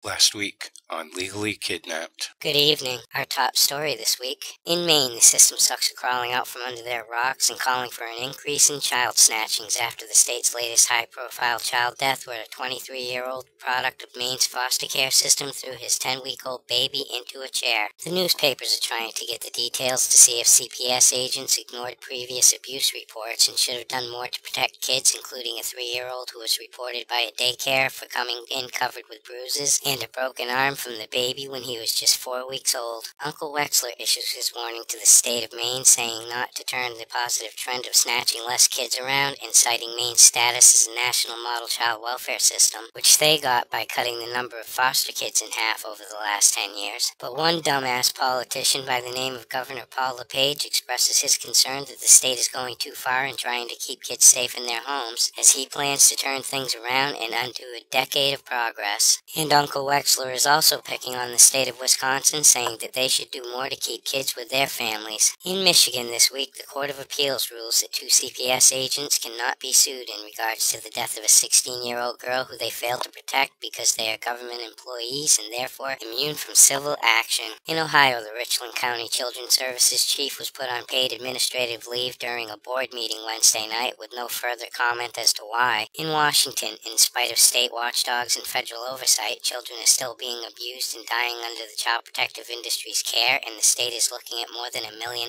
Last week on Legally Kidnapped. Good evening. Our top story this week. In Maine, the system sucks are crawling out from under their rocks and calling for an increase in child snatchings after the state's latest high-profile child death, where a 23-year-old product of Maine's foster care system threw his 10-week-old baby into a chair. The newspapers are trying to get the details to see if CPS agents ignored previous abuse reports and should have done more to protect kids, including a 3-year-old who was reported by a daycare for coming in covered with bruises and a broken arm from the baby when he was just 4 weeks old. Uncle Wexler issues his warning to the state of Maine, saying not to turn the positive trend of snatching less kids around and citing Maine's status as a national model child welfare system, which they got by cutting the number of foster kids in half over the last 10 years. But one dumbass politician by the name of Governor Paul LePage expresses his concern that the state is going too far in trying to keep kids safe in their homes, as he plans to turn things around and undo a decade of progress. And Uncle Wexler is also picking on the state of Wisconsin, saying that they should do more to keep kids with their families. In Michigan this week, the Court of Appeals rules that 2 CPS agents cannot be sued in regards to the death of a 16-year-old girl who they failed to protect because they are government employees and therefore immune from civil action. In Ohio, the Richland County Children's Services chief was put on paid administrative leave during a board meeting Wednesday night with no further comment as to why. In Washington, in spite of state watchdogs and federal oversight, children are still being abused and dying under the child protective industry's care, and the state is looking at more than $1.5 million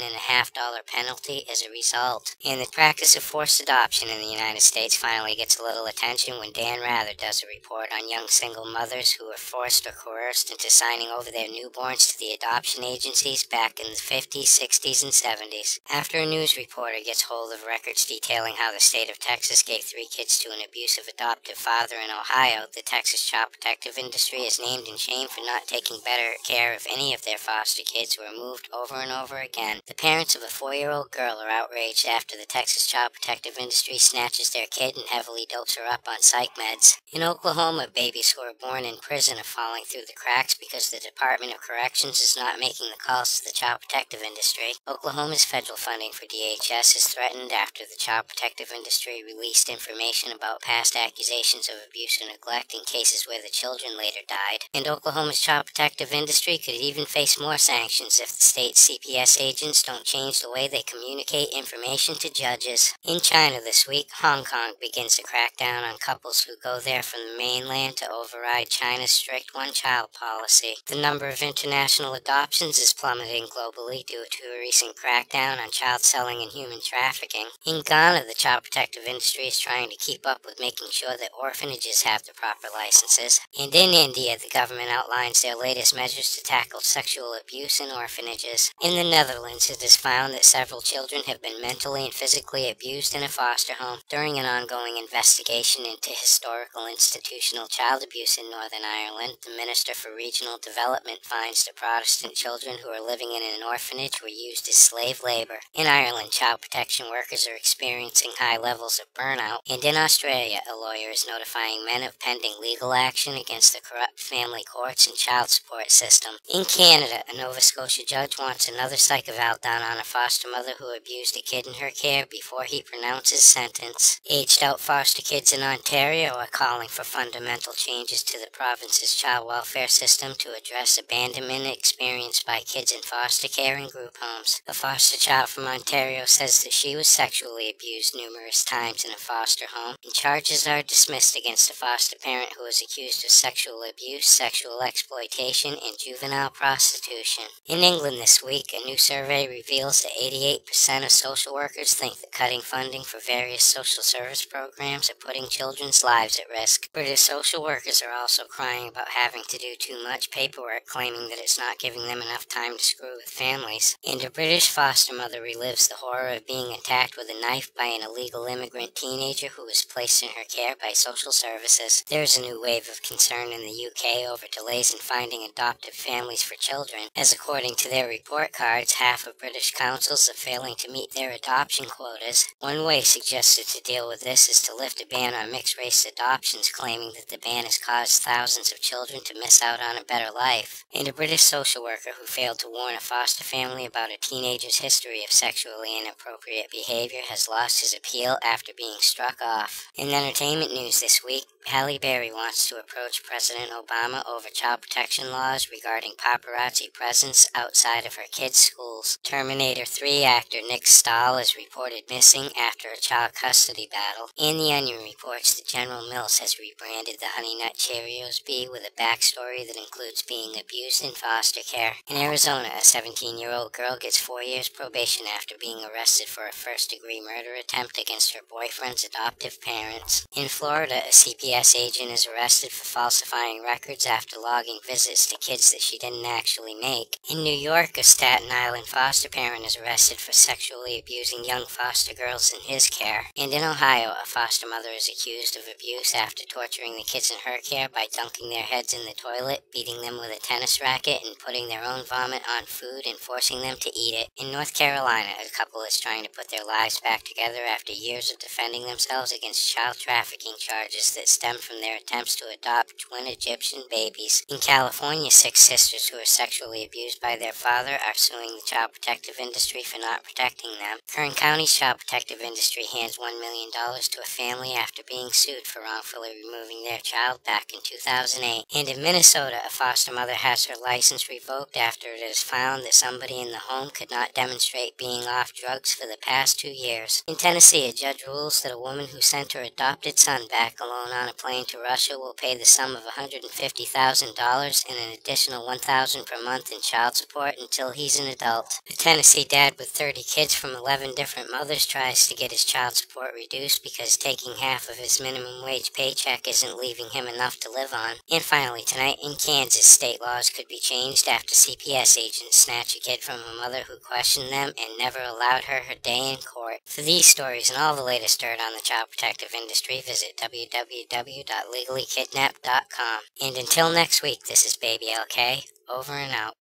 penalty as a result. And the practice of forced adoption in the United States finally gets a little attention when Dan Rather does a report on young single mothers who were forced or coerced into signing over their newborns to the adoption agencies back in the 50s, 60s, and 70s. After a news reporter gets hold of records detailing how the state of Texas gave 3 kids to an abusive adoptive father in Ohio, the Texas child protective industry is named and shamed for not taking better care of any of their foster kids who are moved over and over again. The parents of a 4-year-old girl are outraged after the Texas child protective industry snatches their kid and heavily dopes her up on psych meds. In Oklahoma, babies who are born in prison are falling through the cracks because the Department of Corrections is not making the calls to the child protective industry. Oklahoma's federal funding for DHS is threatened after the child protective industry released information about past accusations of abuse and neglect in cases where the children later died. And Oklahoma's child protective industry could even face more sanctions if the state's CPS agents don't change the way they communicate information to judges. In China this week, Hong Kong begins to crack down on couples who go there from the mainland to override China's strict one-child policy. The number of international adoptions is plummeting globally due to a recent crackdown on child selling and human trafficking. In Ghana, the child protective industry is trying to keep up with making sure that orphanages have the proper licenses. And in India, the government outlines their latest measures to tackle sexual abuse in orphanages. In the Netherlands, it is found that several children have been mentally and physically abused in a foster home. During an ongoing investigation into historical institutional child abuse in Northern Ireland, the Minister for Regional Development finds that Protestant children who are living in an orphanage were used as slave labor. In Ireland, child protection workers are experiencing high levels of burnout, and in Australia, a lawyer is notifying men of pending legal action against the corrupt family courts and child support system. In Canada, a Nova Scotia judge wants another psych eval done on a foster mother who abused a kid in her care before he pronounces sentence. Aged-out foster kids in Ontario are calling for fundamental changes to the province's child welfare system to address abandonment experienced by kids in foster care and group homes. A foster child from Ontario says that she was sexually abused numerous times in a foster home, and charges are dismissed against a foster parent who is accused of sexual abuse, sexual exploitation, and juvenile prostitution. In England this week, a new survey reveals that 88% of social workers think that cutting funding for various social service programs are putting children's lives at risk. British social workers are also crying about having to do too much paperwork, claiming that it's not giving them enough time to screw with families. And a British foster mother relives the horror of being attacked with a knife by an illegal immigrant teenager who was placed in her care by social services. There's a new wave of concern in the UK over delays in finding adoptive families for children, as according to their report cards, half of British councils are failing to meet their adoption quotas. One way suggested to deal with this is to lift a ban on mixed-race adoptions, claiming that the ban has caused thousands of children to miss out on a better life. And a British social worker who failed to warn a foster family about a teenager's history of sexually inappropriate behavior has lost his appeal after being struck off. In entertainment news this week, Halle Berry wants to approach President President Obama over child protection laws regarding paparazzi presence outside of her kids' schools. Terminator 3 actor Nick Stahl is reported missing after a child custody battle. And The Onion reports that General Mills has rebranded the Honey Nut Cheerios bee with a backstory that includes being abused in foster care. In Arizona, a 17-year-old girl gets 4 years probation after being arrested for a first-degree murder attempt against her boyfriend's adoptive parents. In Florida, a CPS agent is arrested for falsifying records after logging visits to kids that she didn't actually make. In New York, a Staten Island foster parent is arrested for sexually abusing young foster girls in his care. And in Ohio, a foster mother is accused of abuse after torturing the kids in her care by dunking their heads in the toilet, beating them with a tennis racket, and putting their own vomit on food and forcing them to eat it. In North Carolina, a couple is trying to put their lives back together after years of defending themselves against child trafficking charges that stem from their attempts to adopt twin Egyptian babies. In California, 6 sisters who are sexually abused by their father are suing the child protective industry for not protecting them. Kern County's child protective industry hands $1 million to a family after being sued for wrongfully removing their child back in 2008. And in Minnesota, a foster mother has her license revoked after it is found that somebody in the home could not demonstrate being off drugs for the past 2 years. In Tennessee, a judge rules that a woman who sent her adopted son back alone on a plane to Russia will pay the sum of $150,000 and an additional $1,000 per month in child support until he's an adult. A Tennessee dad with 30 kids from 11 different mothers tries to get his child support reduced because taking half of his minimum wage paycheck isn't leaving him enough to live on. And finally, tonight in Kansas, state laws could be changed after CPS agents snatch a kid from a mother who questioned them and never allowed her day in court. For these stories and all the latest dirt on the child protective industry, visit www.legallykidnapped.com. And until next week, this is Baby LK, over and out.